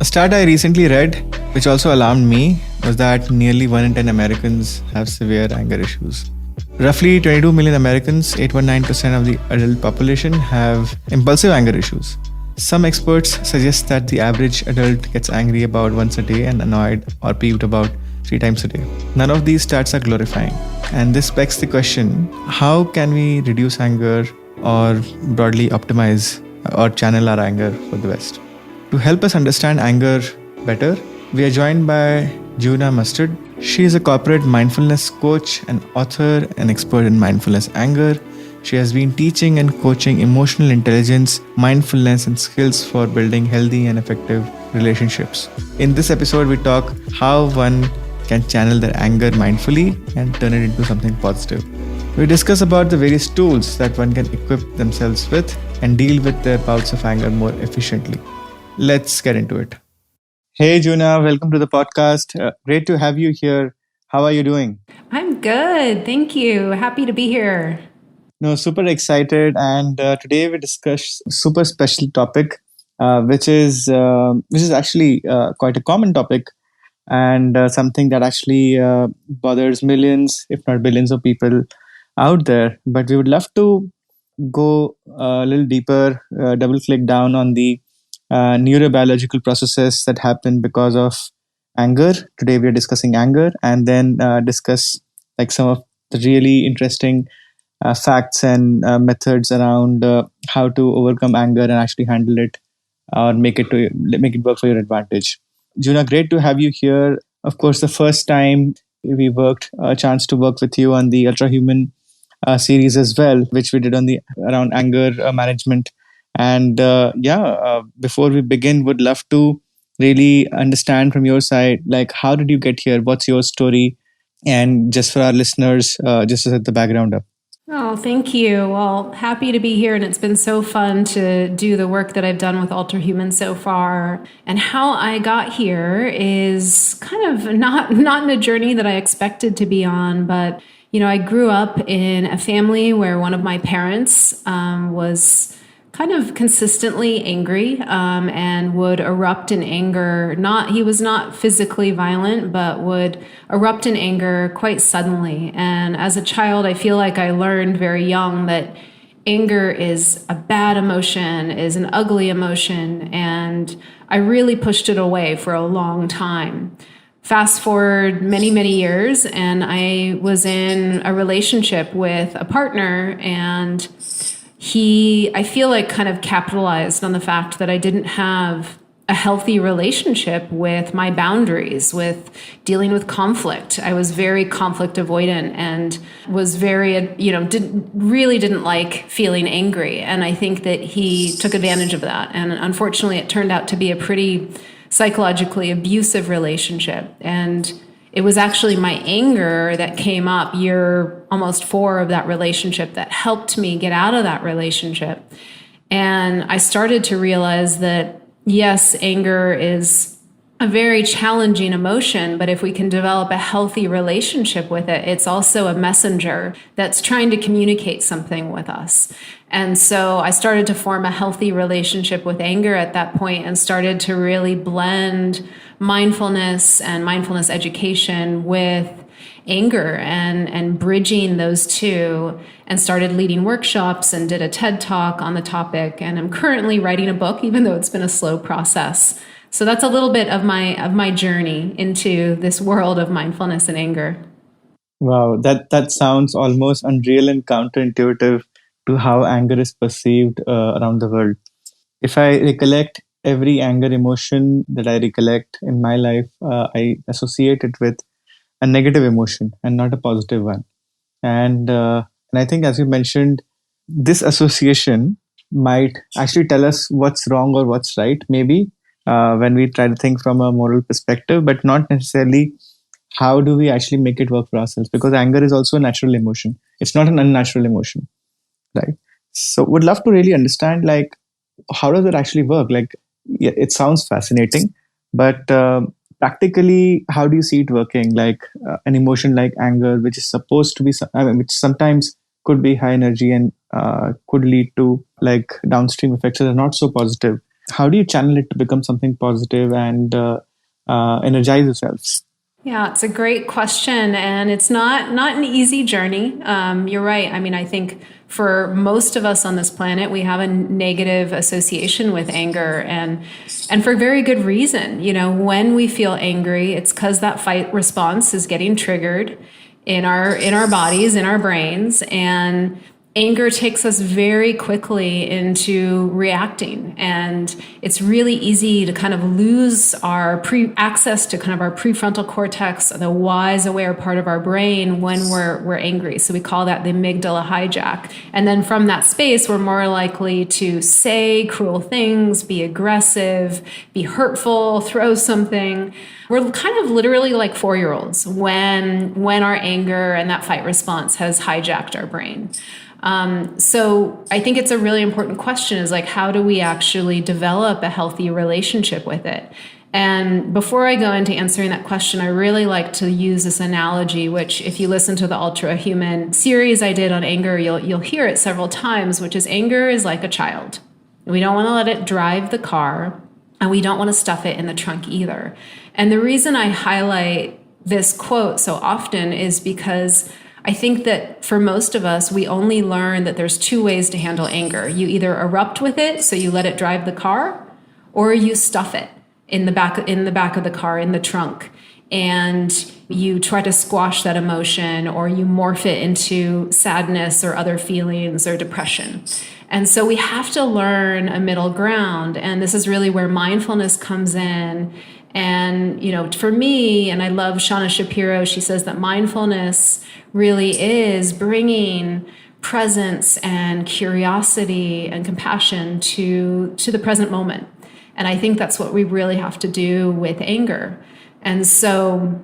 stat I recently read, which also alarmed me, was that nearly 1 in 10 Americans have severe anger issues. Roughly 22 million Americans, 8.9% of the adult population, have impulsive anger issues. Some experts suggest that the average adult gets angry about once a day and annoyed or peeved about 3 times a day. None of these stats are glorifying. And this begs the question, how can we reduce anger or broadly optimize or channel our anger for the best? To help us understand anger better, we are joined by Juna Mustad. She is a corporate mindfulness coach, an author, and expert in mindfulness anger. She has been teaching and coaching emotional intelligence, mindfulness, and skills for building healthy and effective relationships. In this episode, we talk how one can channel their anger mindfully and turn it into something positive. We discuss about the various tools that one can equip themselves with and deal with their bouts of anger more efficiently. Let's get into it. Hey, Juna, welcome to the podcast. Great to have you here. How are you doing? I'm good. Thank you. Happy to be here. No, super excited. And today we discuss a super special topic, which is actually quite a common topic and something that actually bothers millions, if not billions, of people out there. But we would love to go a little deeper, double click down on the neurobiological processes that happen because of anger. Today we are discussing anger, and then discuss like some of the really interesting facts and methods around how to overcome anger and actually handle it or make it work for your advantage. Juna, great to have you here. Of course, the first time we worked a chance to work with you on the Ultrahuman series as well, which we did on the around anger management. And before we begin, would love to really understand from your side, like how did you get here? What's your story? And just for our listeners, just to set the background up. Oh, thank you. Well, happy to be here. And it's been so fun to do the work that I've done with Ultrahuman so far. And how I got here is kind of not in a journey that I expected to be on, but I grew up in a family where one of my parents was kind of consistently angry and would erupt in anger. He was not physically violent, but would erupt in anger quite suddenly. And as a child, I feel like I learned very young that anger is a bad emotion, is an ugly emotion, and I really pushed it away for a long time. Fast forward many, many years, and I was in a relationship with a partner, and I feel like, kind of capitalized on the fact that I didn't have a healthy relationship with my boundaries, with dealing with conflict. I was very conflict avoidant and was very, didn't like feeling angry. And I think that he took advantage of that. And unfortunately, it turned out to be a pretty psychologically abusive relationship. And it was actually my anger that came up year almost 4 of that relationship that helped me get out of that relationship. And I started to realize that, yes, anger is a very challenging emotion, but if we can develop a healthy relationship with it, it's also a messenger that's trying to communicate something with us. And so I started to form a healthy relationship with anger at that point and started to really blend mindfulness and mindfulness education with anger and bridging those two, and started leading workshops and did a TED Talk on the topic. And I'm currently writing a book, even though it's been a slow process. So that's a little bit of my journey into this world of mindfulness and anger. Wow, that sounds almost unreal and counterintuitive to how anger is perceived around the world. If I recollect every anger emotion that I recollect in my life, I associate it with a negative emotion and not a positive one. And I think, as you mentioned, this association might actually tell us what's wrong or what's right, maybe when we try to think from a moral perspective, but not necessarily how do we actually make it work for ourselves, because anger is also a natural emotion. It's not an unnatural emotion, right? So would love to really understand, like, how does it actually work? Like, yeah, it sounds fascinating, but practically, how do you see it working? Like an emotion like anger, which is supposed to be, which sometimes could be high energy and could lead to like downstream effects that are not so positive. how do you channel it to become something positive and energize yourself? Yeah, it's a great question, and it's not an easy journey. You're right. I mean, I think for most of us on this planet, we have a negative association with anger, and for very good reason. You know, when we feel angry, it's because that fight response is getting triggered in our bodies, in our brains, and anger takes us very quickly into reacting, and it's really easy to kind of lose our access to kind of our prefrontal cortex, the wise aware part of our brain, when we're angry. So we call that the amygdala hijack, and then from that space we're more likely to say cruel things, be aggressive, be hurtful, throw something. We're kind of literally like 4-year-olds when our anger and that fight response has hijacked our brain. So I think it's a really important question, is like, how do we actually develop a healthy relationship with it? And before I go into answering that question, I really like to use this analogy, which if you listen to the Ultrahuman series I did on anger, you'll hear it several times, which is anger is like a child. We don't want to let it drive the car, and we don't want to stuff it in the trunk either. And the reason I highlight this quote so often is because I think that for most of us, we only learn that there's 2 ways to handle anger. You either erupt with it, so you let it drive the car, or you stuff it in the back of the car, in the trunk, and you try to squash that emotion, or you morph it into sadness or other feelings or depression. And so we have to learn a middle ground, and this is really where mindfulness comes in. And, you know, for me, and I love Shauna Shapiro, she says that mindfulness really is bringing presence and curiosity and compassion to the present moment. And I think that's what we really have to do with anger. And so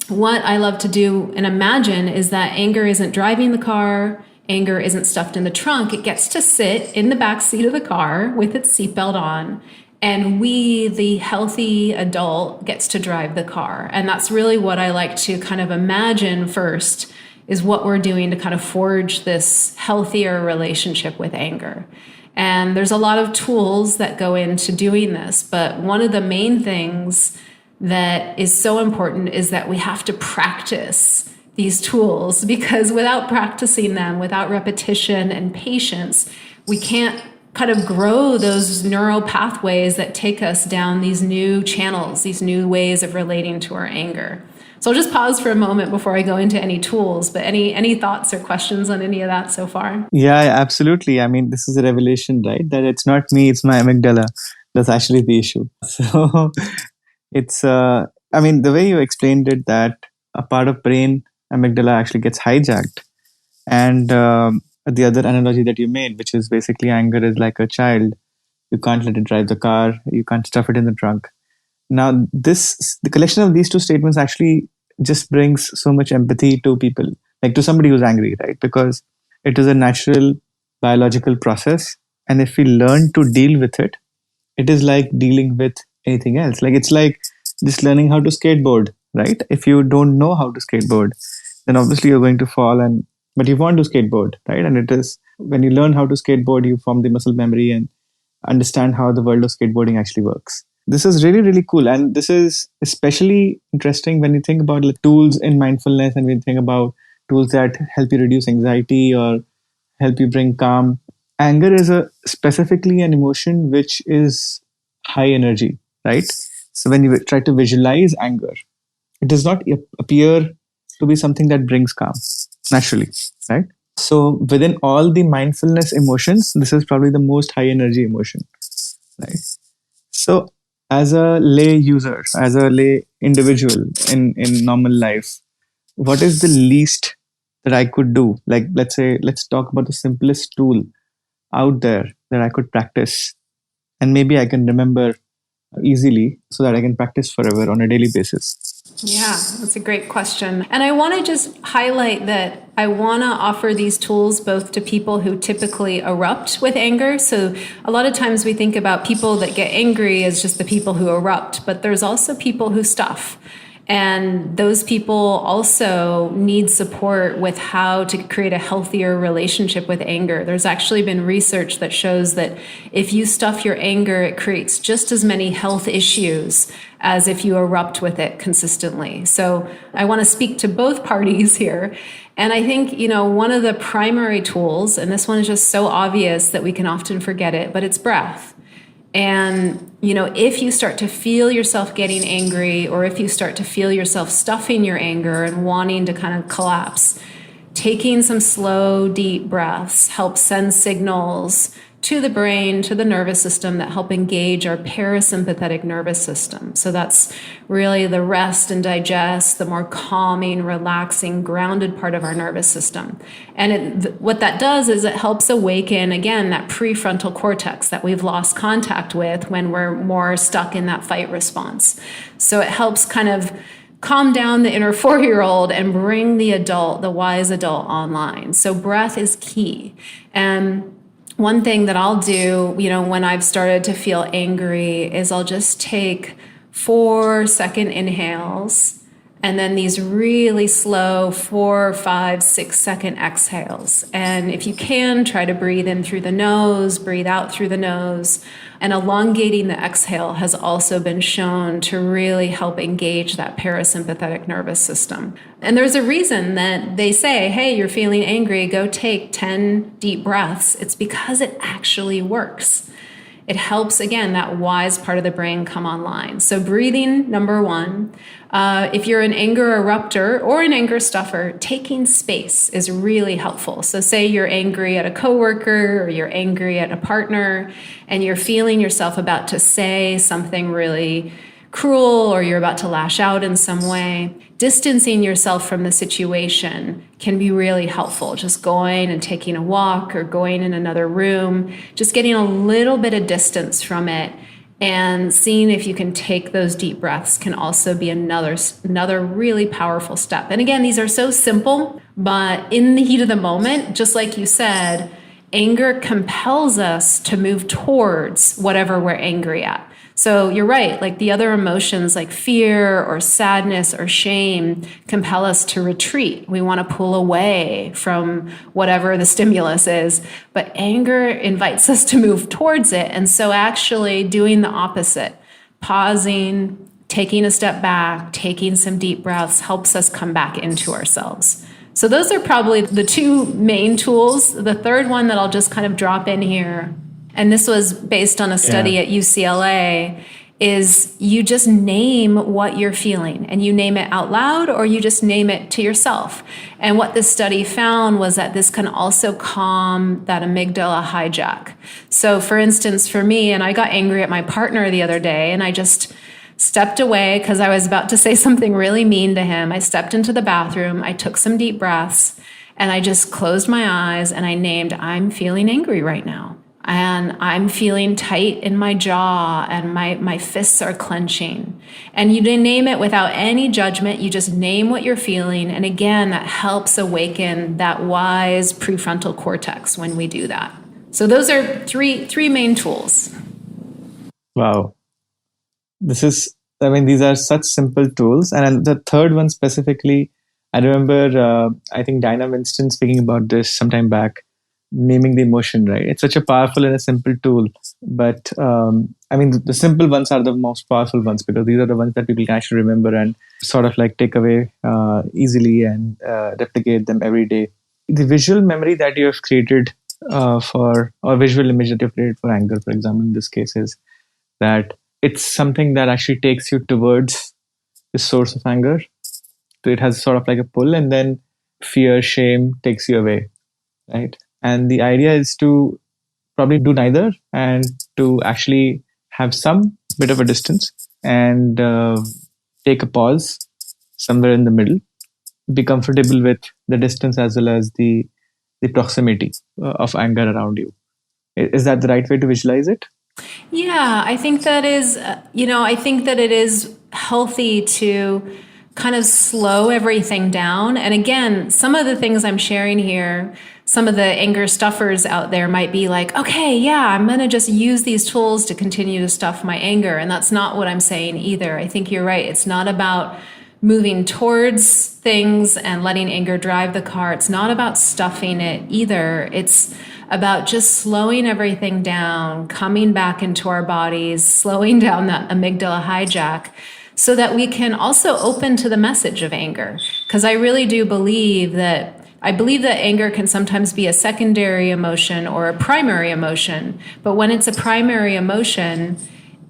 what I love to do and imagine is that anger isn't driving the car, anger isn't stuffed in the trunk. It gets to sit in the back seat of the car with its seatbelt on. And we, the healthy adult, gets to drive the car. And that's really what I like to kind of imagine first, is what we're doing to kind of forge this healthier relationship with anger. And there's a lot of tools that go into doing this. But one of the main things that is so important is that we have to practice these tools, because without practicing them, without repetition and patience, we can't kind of grow those neural pathways that take us down these new channels, these new ways of relating to our anger. So I'll just pause for a moment before I go into any tools, but any thoughts or questions on any of that so far? Yeah, absolutely. I mean, this is a revelation, right? That it's not me, it's my amygdala. That's actually the issue. So it's, I mean, the way you explained it, that a part of brain, amygdala, actually gets hijacked. And the other analogy that you made, which is basically anger is like a child. You can't let it drive the car. You can't stuff it in the trunk. Now, the collection of these 2 statements actually just brings so much empathy to people, like to somebody who's angry, right? Because it is a natural biological process. And if we learn to deal with it, it is like dealing with anything else. Like, it's like just learning how to skateboard, right? If you don't know how to skateboard, then obviously you're going to fall, but you want to skateboard, right? And it is when you learn how to skateboard, you form the muscle memory and understand how the world of skateboarding actually works. This is really, really cool. And this is especially interesting when you think about the tools in mindfulness, and when you think about tools that help you reduce anxiety or help you bring calm. Anger is specifically an emotion which is high energy, right? So when you try to visualize anger, it does not appear to be something that brings calm naturally, right? So within all the mindfulness emotions, this is probably the most high energy emotion, right? So as a lay user, as a lay individual in normal life, what is the least that I could do? Like, let's talk about the simplest tool out there that I could practice, and maybe I can remember easily so that I can practice forever on a daily basis. Yeah, that's a great question. And I want to just highlight that I want to offer these tools both to people who typically erupt with anger. So a lot of times we think about people that get angry as just the people who erupt, but there's also people who stuff. And those people also need support with how to create a healthier relationship with anger. There's actually been research that shows that if you stuff your anger, it creates just as many health issues as if you erupt with it consistently. So I want to speak to both parties here. And I think, one of the primary tools, and this one is just so obvious that we can often forget it, but it's breath. And, if you start to feel yourself getting angry, or if you start to feel yourself stuffing your anger and wanting to kind of collapse, taking some slow, deep breaths helps send signals to the brain, to the nervous system that help engage our parasympathetic nervous system. So that's really the rest and digest, the more calming, relaxing, grounded part of our nervous system. And what that does is it helps awaken, again, that prefrontal cortex that we've lost contact with when we're more stuck in that fight response. So it helps kind of calm down the inner 4-year-old and bring the adult, the wise adult, online. So breath is key. And one thing that I'll do, when I've started to feel angry is I'll just take 4-second inhales and then these really slow 4, 5, 6-second exhales. And if you can, try to breathe in through the nose, breathe out through the nose. And elongating the exhale has also been shown to really help engage that parasympathetic nervous system. And there's a reason that they say, hey, you're feeling angry, go take 10 deep breaths. It's because it actually works. It helps, again, that wise part of the brain come online. So breathing, number one. If you're an anger erupter or an anger stuffer, taking space is really helpful. So say you're angry at a coworker or you're angry at a partner and you're feeling yourself about to say something really cruel or you're about to lash out in some way. Distancing yourself from the situation can be really helpful. Just going and taking a walk or going in another room, just getting a little bit of distance from it and seeing if you can take those deep breaths can also be another really powerful step. And again, these are so simple, but in the heat of the moment, just like you said, anger compels us to move towards whatever we're angry at. So you're right, like the other emotions like fear or sadness or shame compel us to retreat. We want to pull away from whatever the stimulus is, but anger invites us to move towards it. And so actually doing the opposite, pausing, taking a step back, taking some deep breaths helps us come back into ourselves. So those are probably the two main tools. The third one that I'll just kind of drop in here, and this was based on a study at UCLA, is you just name what you're feeling and you name it out loud or you just name it to yourself. And what this study found was that this can also calm that amygdala hijack. So for instance, for me, and I got angry at my partner the other day and I just stepped away because I was about to say something really mean to him. I stepped into the bathroom, I took some deep breaths and I just closed my eyes and I named, I'm feeling angry right now. And I'm feeling tight in my jaw and my fists are clenching. And you name it without any judgment. You just name what you're feeling. And again, that helps awaken that wise prefrontal cortex when we do that. So those are three main tools. Wow. These are such simple tools. And the third one specifically, I remember, I think Dinah Winston speaking about this sometime back, naming the emotion, right? It's such a powerful and a simple tool. But the simple ones are the most powerful ones because these are the ones that people can actually remember and sort of like take away easily and replicate them every day. The visual memory that you have created or visual image that you've created for anger, for example, in this case, is that it's something that actually takes you towards the source of anger. So it has sort of like a pull, and then fear, shame takes you away, right? And the idea is to probably do neither and to actually have some bit of a distance and take a pause somewhere in the middle, be comfortable with the distance as well as the proximity of anger around you. Is that the right way to visualize it? Yeah, I think that is, I think that it is healthy to kind of slow everything down. And again, some of the things I'm sharing here, some of the anger stuffers out there might be like, okay, yeah, I'm going to just use these tools to continue to stuff my anger. And that's not what I'm saying either. I think you're right. It's not about moving towards things and letting anger drive the car. It's not about stuffing it either. It's about just slowing everything down, coming back into our bodies, slowing down that amygdala hijack so that we can also open to the message of anger. Because I really do believe that anger can sometimes be a secondary emotion or a primary emotion. But when it's a primary emotion,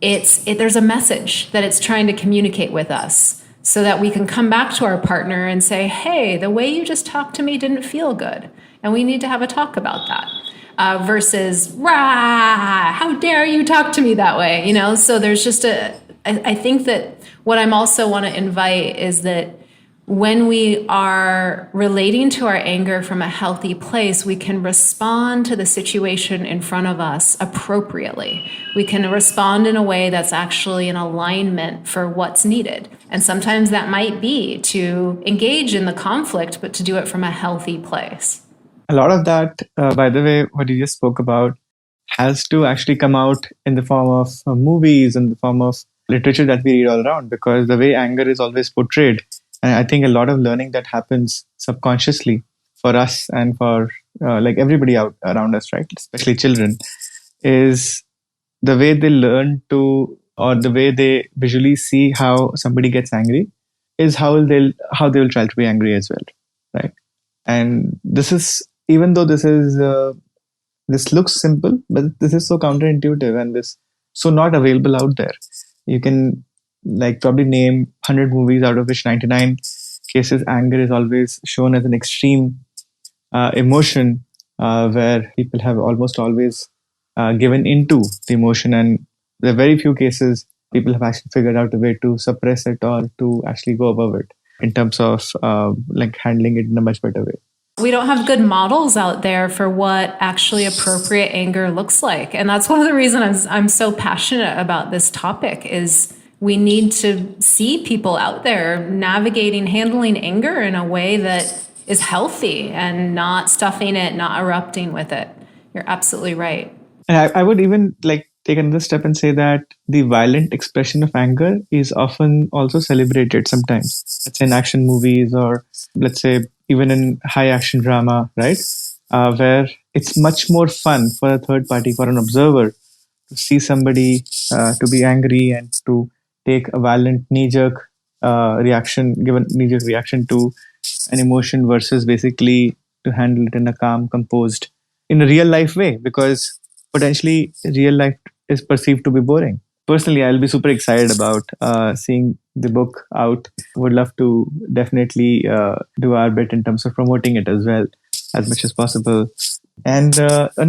there's a message that it's trying to communicate with us so that we can come back to our partner and say, hey, the way you just talked to me didn't feel good. And we need to have a talk about that. Versus, rah, how dare you talk to me that way? So there's just I think that what I'm also want to invite is that when we are relating to our anger from a healthy place, we can respond to the situation in front of us appropriately. We can respond in a way that's actually in alignment for what's needed. And sometimes that might be to engage in the conflict, but to do it from a healthy place. A lot of that, by the way, what you just spoke about has to actually come out in the form of movies, in the form of literature that we read all around, because the way anger is always portrayed. And I think a lot of learning that happens subconsciously for us and for like everybody out around us, right? Especially children, is the way they learn to, or the way they visually see how somebody gets angry is how they'll try to be angry as well, right? And this is, even though this looks simple, but this is so counterintuitive and this so not available out there. You can like probably name 100 movies out of which 99 cases anger is always shown as an extreme emotion where people have almost always given into the emotion, and there are very few cases people have actually figured out a way to suppress it or to actually go above it in terms of like handling it in a much better way. We don't have good models out there for what actually appropriate anger looks like. And that's one of the reasons I'm so passionate about this topic is we need to see people out there handling anger in a way that is healthy and not stuffing it, not erupting with it. You're absolutely right. And I would even like take another step and say that the violent expression of anger is often also celebrated sometimes. Let's say in action movies, or let's say even in high action drama, right? Where it's much more fun for a third party, for an observer, to see somebody to be angry and to take a violent knee-jerk reaction to an emotion versus basically to handle it in a calm, composed, in a real life way, because potentially real life is perceived to be boring. Personally, I'll be super excited about seeing the book out. Would love to definitely do our bit in terms of promoting it as well, as much as possible. And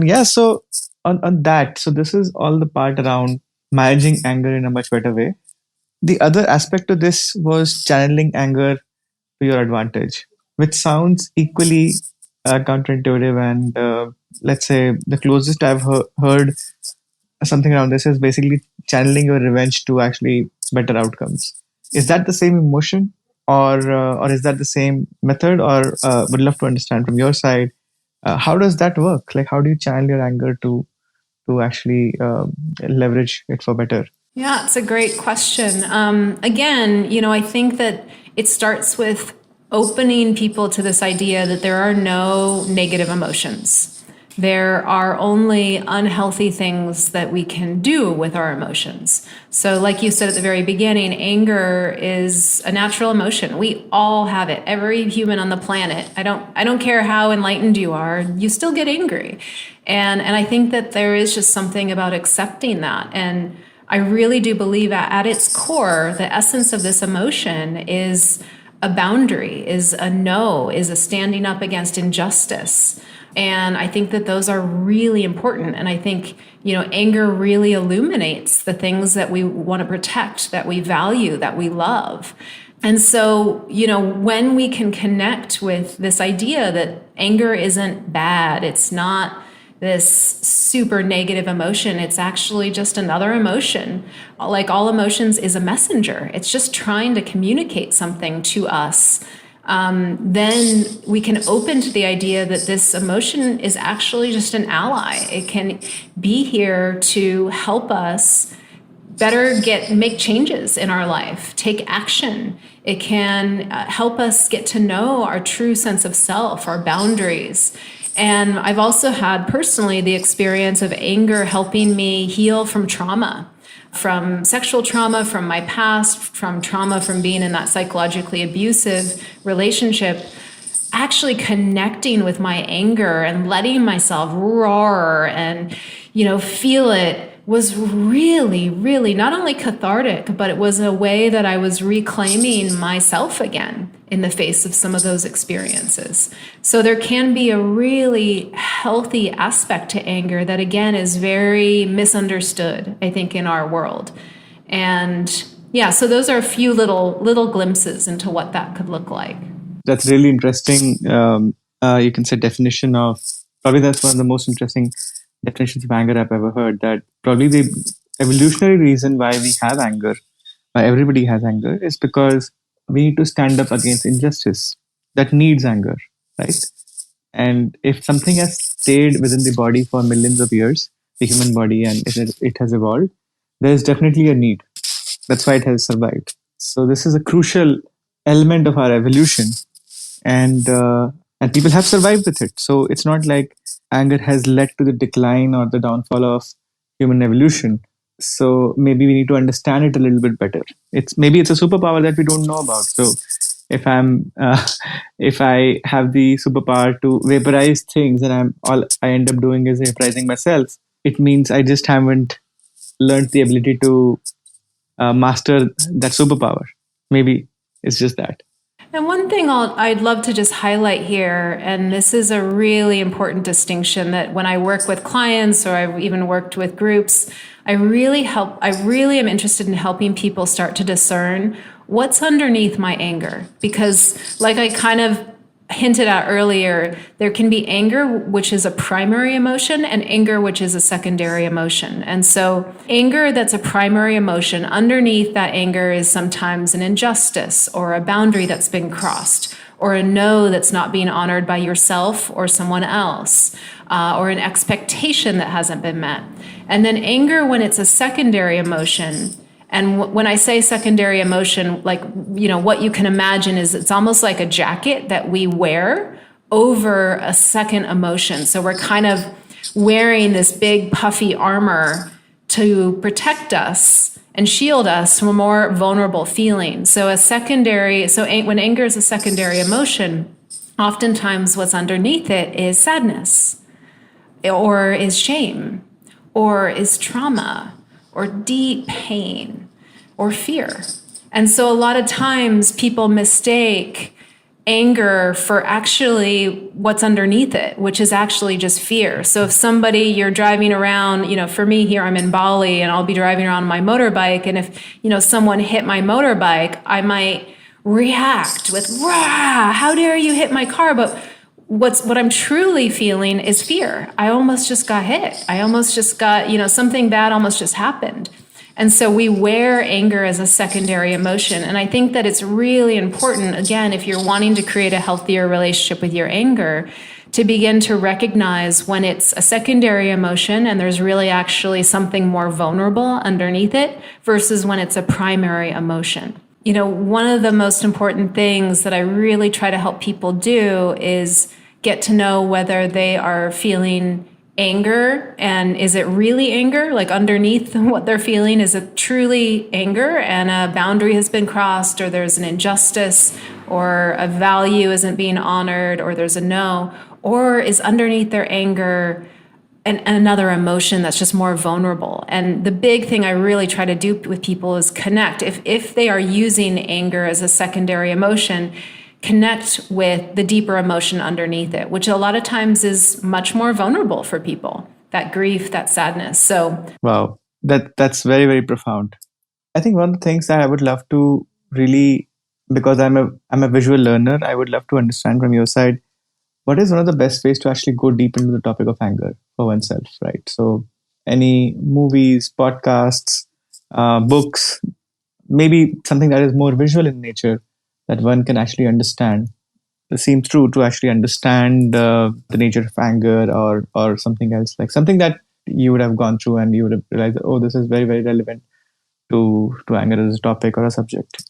yeah, so on that, so this is all the part around managing anger in a much better way. The other aspect of this was channeling anger to your advantage, which sounds equally counterintuitive. And let's say the closest I've heard something around this is basically channeling your revenge to actually better outcomes. Is that the same emotion, or is that the same method? Or would love to understand from your side, how does that work? Like, how do you channel your anger to actually leverage it for better? Yeah, it's a great question. Again, I think that it starts with opening people to this idea that there are no negative emotions. There are only unhealthy things that we can do with our emotions. So like you said at the very beginning, anger is a natural emotion. We all have it. Every human on the planet. I don't care how enlightened you are, you still get angry. And I think that there is just something about accepting that. And I really do believe that at its core, the essence of this emotion is a boundary, is a no, is a standing up against injustice. And I think that those are really important. And I think, anger really illuminates the things that we want to protect, that we value, that we love. And so, when we can connect with this idea that anger isn't bad, it's not this super negative emotion, it's actually just another emotion. Like all emotions is a messenger. It's just trying to communicate something to us. Then we can open to the idea that this emotion is actually just an ally. It can be here to help us better make changes in our life, take action. It can help us get to know our true sense of self, our boundaries. And I've also had personally the experience of anger helping me heal from trauma, from sexual trauma, from my past, from trauma from being in that psychologically abusive relationship. Actually connecting with my anger and letting myself roar and, feel it was really, really not only cathartic, but it was a way that I was reclaiming myself again in the face of some of those experiences. So there can be a really healthy aspect to anger that, again, is very misunderstood, I think, in our world. And yeah, so those are a few little glimpses into what that could look like. That's really interesting. You can say definition of, probably that's one of the most interesting definitions of anger I've ever heard. That probably the evolutionary reason why we have anger, why everybody has anger, is because we need to stand up against injustice that needs anger, right? And if something has stayed within the body for millions of years, the human body, and it has evolved, there is definitely a need. That's why it has survived. So this is a crucial element of our evolution, and people have survived with it. So it's not like anger has led to the decline or the downfall of human evolution. So maybe we need to understand it a little bit better. Maybe it's a superpower that we don't know about. So if I'm if I have the superpower to vaporize things, and I end up doing is vaporizing myself, it means I just haven't learned the ability to master that superpower. Maybe it's just that. And one thing I'd love to just highlight here, and this is a really important distinction that when I work with clients or I've even worked with groups, I really am interested in helping people start to discern what's underneath my anger. Because like I kind of hinted at earlier, there can be anger, which is a primary emotion, and anger, which is a secondary emotion. And so anger that's a primary emotion, underneath that anger is sometimes an injustice or a boundary that's been crossed, or a no that's not being honored by yourself or someone else, or an expectation that hasn't been met. And then anger, when it's a secondary emotion, and when I say secondary emotion, like, what you can imagine is it's almost like a jacket that we wear over a second emotion. So we're kind of wearing this big puffy armor to protect us and shield us from more vulnerable feelings. So when anger is a secondary emotion, oftentimes what's underneath it is sadness, or is shame, or is trauma, or deep pain, or fear. And so a lot of times people mistake anger for actually what's underneath it, which is actually just fear. So if you're driving around, for me here, I'm in Bali and I'll be driving around on my motorbike. And if, someone hit my motorbike, I might react with, rah, how dare you hit my car? But what I'm truly feeling is fear. I almost just got hit. I almost just got, something bad almost just happened. And so we wear anger as a secondary emotion. And I think that it's really important, again, if you're wanting to create a healthier relationship with your anger, to begin to recognize when it's a secondary emotion and there's really actually something more vulnerable underneath it versus when it's a primary emotion. One of the most important things that I really try to help people do is get to know whether they are feeling anger, and is it really anger? Like underneath what they're feeling, is it truly anger and a boundary has been crossed, or there's an injustice, or a value isn't being honored, or there's a no, or is underneath their anger and another emotion that's just more vulnerable? And the big thing I really try to do with people is connect. If they are using anger as a secondary emotion, connect with the deeper emotion underneath it, which a lot of times is much more vulnerable for people, that grief, that sadness. So wow, that's very, very profound. I think one of the things that I would love to really, because I'm a visual learner, I would love to understand from your side, what is one of the best ways to actually go deep into the topic of anger for oneself, right? So any movies, podcasts, books, maybe something that is more visual in nature that one can actually understand. It seems true to actually understand the nature of anger, or something else, like something that you would have gone through and you would have realized, oh, this is very, very relevant to anger as a topic or a subject?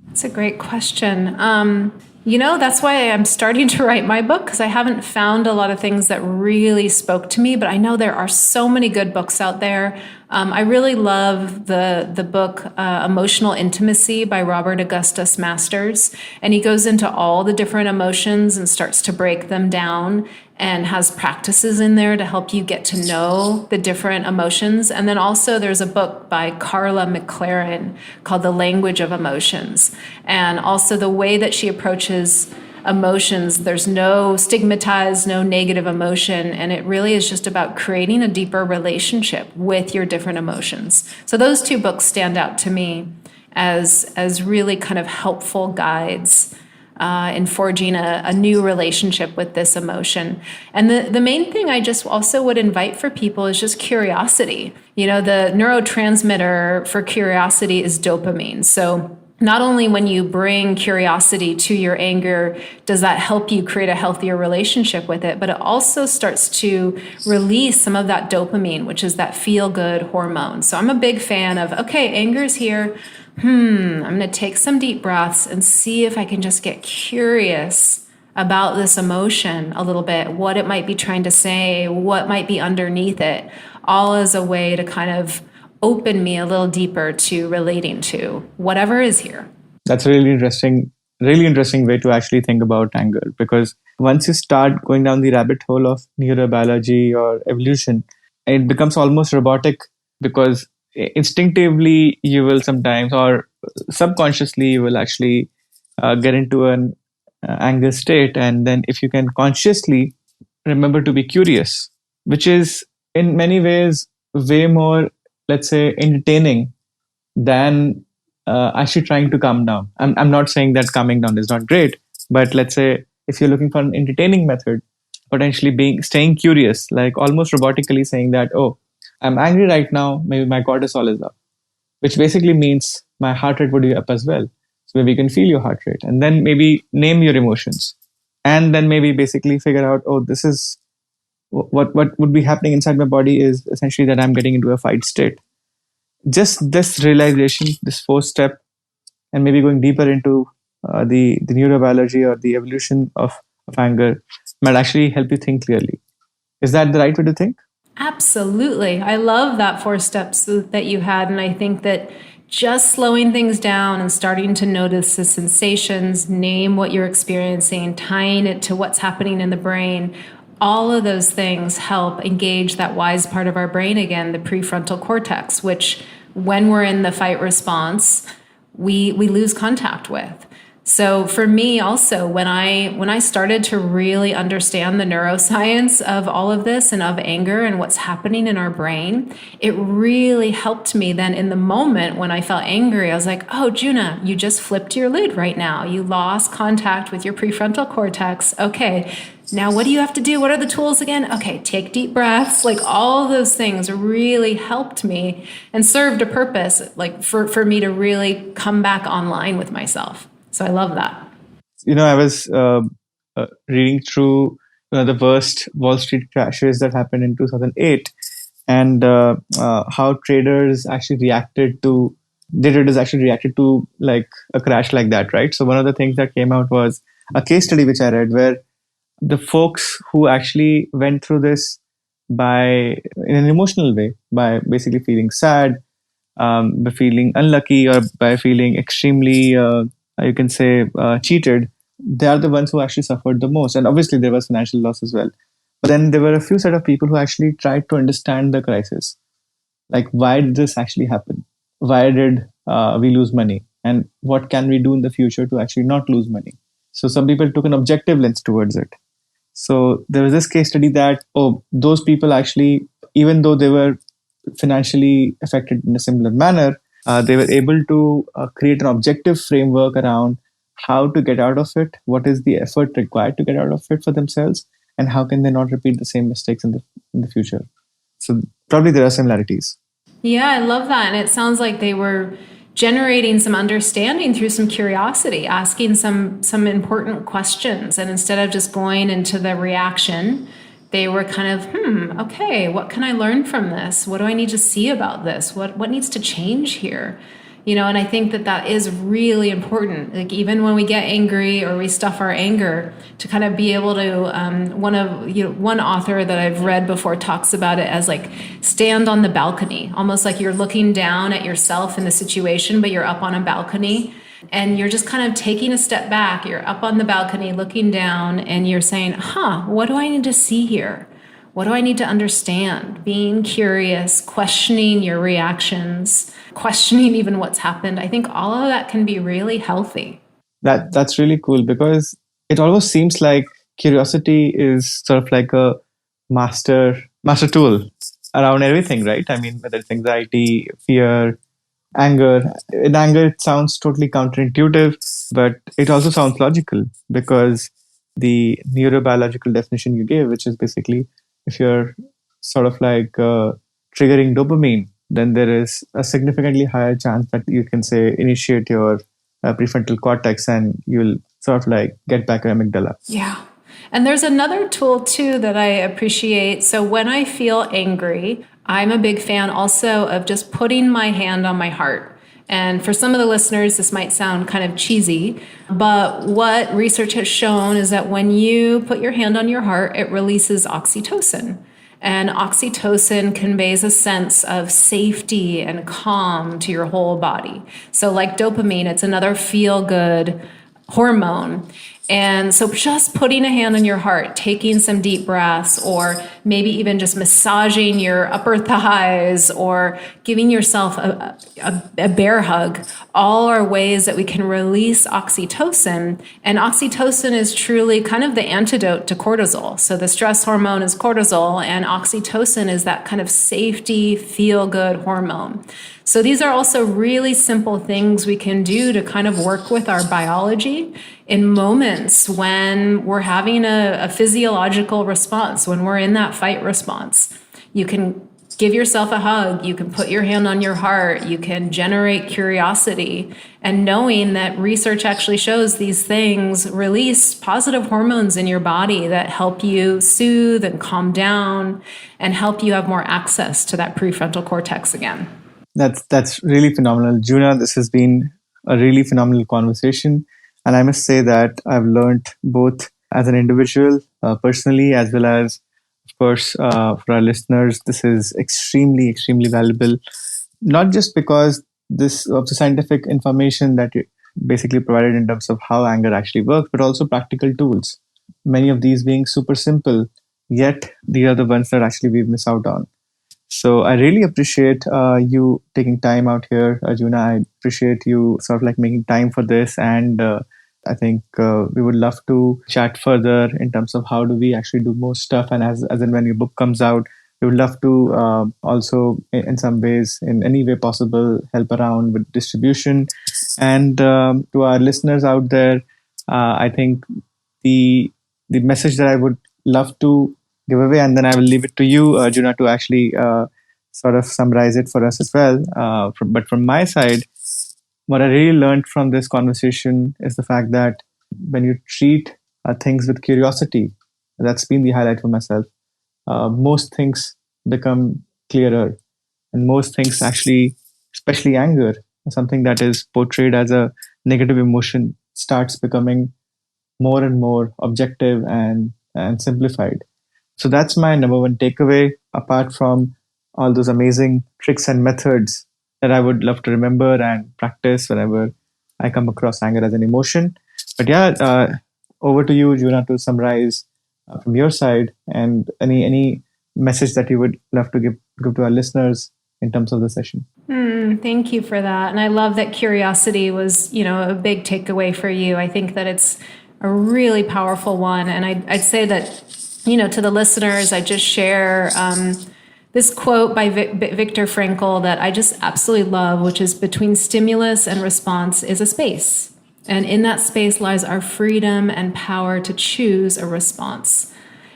That's a great question. That's why I'm starting to write my book, because I haven't found a lot of things that really spoke to me, but I know there are so many good books out there. I really love the book Emotional Intimacy by Robert Augustus Masters, and he goes into all the different emotions and starts to break them down and has practices in there to help you get to know the different emotions. And then also there's a book by Carla McLaren called The Language of Emotions. And also the way that she approaches emotions, there's no stigmatized, no negative emotion, and it really is just about creating a deeper relationship with your different emotions. So those two books stand out to me as really kind of helpful guides in forging a new relationship with this emotion. And the main thing I just also would invite for people is just curiosity. The neurotransmitter for curiosity is dopamine. So not only when you bring curiosity to your anger does that help you create a healthier relationship with it, but it also starts to release some of that dopamine, which is that feel-good hormone. So I'm a big fan of, okay, anger is here. I'm going to take some deep breaths and see if I can just get curious about this emotion a little bit, what it might be trying to say, what might be underneath it, all as a way to kind of open me a little deeper to relating to whatever is here. That's a really interesting way to actually think about anger, because once you start going down the rabbit hole of neurobiology or evolution, it becomes almost robotic, because instinctively you will sometimes, or subconsciously you will actually get into an anger state, and then if you can consciously remember to be curious, which is in many ways way more, let's say, entertaining than actually trying to calm down. I'm not saying that calming down is not great, but let's say if you're looking for an entertaining method, potentially staying curious, like almost robotically saying that, oh, I'm angry right now, maybe my cortisol is up, which basically means my heart rate would be up as well. So maybe you can feel your heart rate, and then maybe name your emotions, and then maybe basically figure out, oh, this is what would be happening inside my body is essentially that I'm getting into a fight state. Just this realization, this fourth step, and maybe going deeper into the neurobiology or the evolution of anger might actually help you think clearly. Is that the right way to think? Absolutely. I love that 4 steps that you had. And I think that just slowing things down and starting to notice the sensations, name what you're experiencing, tying it to what's happening in the brain, all of those things help engage that wise part of our brain again, the prefrontal cortex, which when we're in the fight response, we lose contact with. So for me also, when I started to really understand the neuroscience of all of this and of anger and what's happening in our brain, it really helped me then in the moment when I felt angry. I was like, oh, Juna, you just flipped your lid right now. You lost contact with your prefrontal cortex. Okay, now what do you have to do? What are the tools again? Okay, take deep breaths. Like all those things really helped me and served a purpose, like for me to really come back online with myself. So I love that. I was reading through the worst Wall Street crashes that happened in 2008, and how traders actually reacted to like a crash like that, right? So one of the things that came out was a case study which I read, where the folks who actually went through this in an emotional way, by basically feeling sad, by feeling unlucky, or by feeling extremely, you can say, cheated, they are the ones who actually suffered the most. And obviously, there was financial loss as well. But then there were a few set of people who actually tried to understand the crisis. Like, why did this actually happen? Why did we lose money? And what can we do in the future to actually not lose money? So some people took an objective lens towards it. So there was this case study that, oh, those people actually, even though they were financially affected in a similar manner, they were able to create an objective framework around how to get out of it, what is the effort required to get out of it for themselves, and how can they not repeat the same mistakes in the future. So probably there are similarities. Yeah, I love that. And it sounds like they were generating some understanding through some curiosity, asking some important questions. And instead of just going into the reaction, They were kind of, okay, what can I learn from this? What do I need to see about this? What needs to change here? And I think that is really important. Like even when we get angry or we stuff our anger, to kind of be able to, one author that I've read before talks about it as like stand on the balcony, almost like you're looking down at yourself in the situation, but you're up on a balcony. And you're just kind of taking a step back. You're up on the balcony looking down and you're saying, what do I need to see here? What do I need to understand? Being curious, questioning your reactions, questioning even what's happened. I think all of that can be really healthy. That's really cool, because it almost seems like curiosity is sort of like a master tool around everything, right? I mean, whether it's anxiety, fear, anger. In anger, it sounds totally counterintuitive, but it also sounds logical, because the neurobiological definition you gave, which is basically if you're sort of like triggering dopamine, then there is a significantly higher chance that you can say initiate your prefrontal cortex and you'll sort of like get back your amygdala. Yeah. And there's another tool too that I appreciate. So when I feel angry, I'm a big fan also of just putting my hand on my heart. And for some of the listeners, this might sound kind of cheesy, but what research has shown is that when you put your hand on your heart, it releases oxytocin. And oxytocin conveys a sense of safety and calm to your whole body. So like dopamine, it's another feel-good hormone. And so just putting a hand on your heart, taking some deep breaths, or maybe even just massaging your upper thighs or giving yourself a bear hug, all are ways that we can release oxytocin. And oxytocin is truly kind of the antidote to cortisol. So the stress hormone is cortisol, and oxytocin is that kind of safety, feel-good hormone. So these are also really simple things we can do to kind of work with our biology in moments when we're having a physiological response, when we're in that fight response. You can give yourself a hug, you can put your hand on your heart, you can generate curiosity, and knowing that research actually shows these things release positive hormones in your body that help you soothe and calm down and help you have more access to that prefrontal cortex again. That's really phenomenal. Juna, this has been a really phenomenal conversation. And I must say that I've learned both as an individual, personally, as well as, of course, for our listeners. This is extremely, extremely valuable, not just because of the scientific information that you basically provided in terms of how anger actually works, but also practical tools. Many of these being super simple, yet these are the ones that actually we miss out on. So I really appreciate you taking time out here, Juna. I appreciate you sort of like making time for this. And I think we would love to chat further in terms of how do we actually do more stuff. And as and when your book comes out, we would love to also, in some ways, in any way possible, help around with distribution. And to our listeners out there, I think the message that I would love to give away, and then I will leave it to you, Juna, to actually sort of summarize it for us as well. But from my side, what I really learned from this conversation is the fact that when you treat things with curiosity, that's been the highlight for myself. Most things become clearer, and most things actually, especially anger, something that is portrayed as a negative emotion, starts becoming more and more objective and simplified. So that's my number one takeaway, apart from all those amazing tricks and methods that I would love to remember and practice whenever I come across anger as an emotion. But yeah, over to you, Juna, to summarize from your side, and any message that you would love to give to our listeners in terms of the session. Thank you for that. And I love that curiosity was, a big takeaway for you. I think that it's a really powerful one. And I'd say that, to the listeners, I just share this quote by Viktor Frankl that I just absolutely love, which is, between stimulus and response is a space. And in that space lies our freedom and power to choose a response.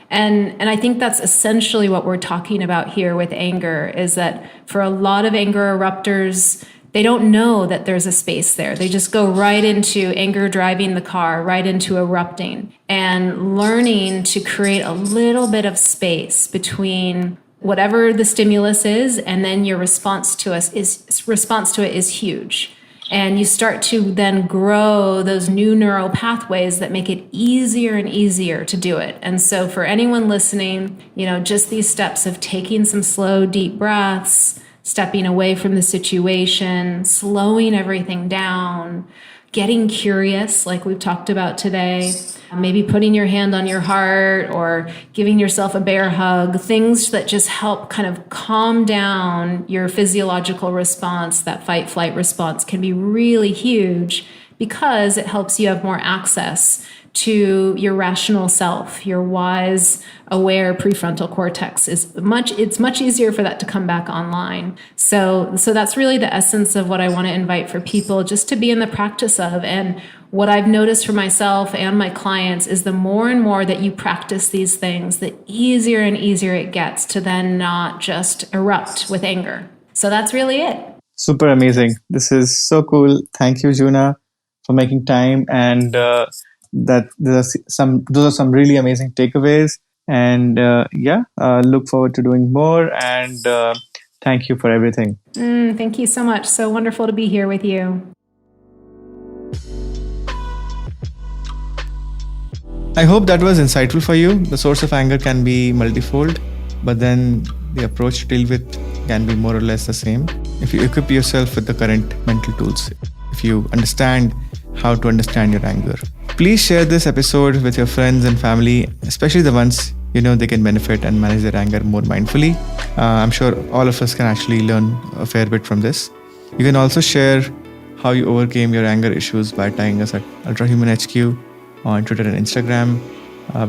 And I think that's essentially what we're talking about here with anger, is that for a lot of anger erupters, they don't know that there's a space there. They just go right into anger driving the car, right into erupting, and learning to create a little bit of space between whatever the stimulus is and then your response to it is huge. And you start to then grow those new neural pathways that make it easier and easier to do it. And so for anyone listening, just these steps of taking some slow, deep breaths, stepping away from the situation, slowing everything down, getting curious, like we've talked about today, maybe putting your hand on your heart or giving yourself a bear hug, things that just help kind of calm down your physiological response, that fight-flight response can be really huge because it helps you have more access to your rational self, your wise, aware prefrontal cortex. It's much easier for that to come back online. So that's really the essence of what I want to invite for people just to be in the practice of. And what I've noticed for myself and my clients is the more and more that you practice these things, the easier and easier it gets to then not just erupt with anger. So that's really it. Super amazing. This is so cool. Thank you, Juna, for making time. And those are some really amazing takeaways. And look forward to doing more. And thank you for everything. Thank you so much. So wonderful to be here with you. I hope that was insightful for you. The source of anger can be multifold, but then the approach to deal with can be more or less the same. If you equip yourself with the current mental tools, if you understand how to understand your anger. Please share this episode with your friends and family, especially the ones they can benefit and manage their anger more mindfully. I'm sure all of us can actually learn a fair bit from this. You can also share how you overcame your anger issues by tagging us at Ultrahuman HQ on Twitter and Instagram.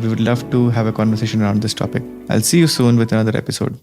We would love to have a conversation around this topic. I'll see you soon with another episode.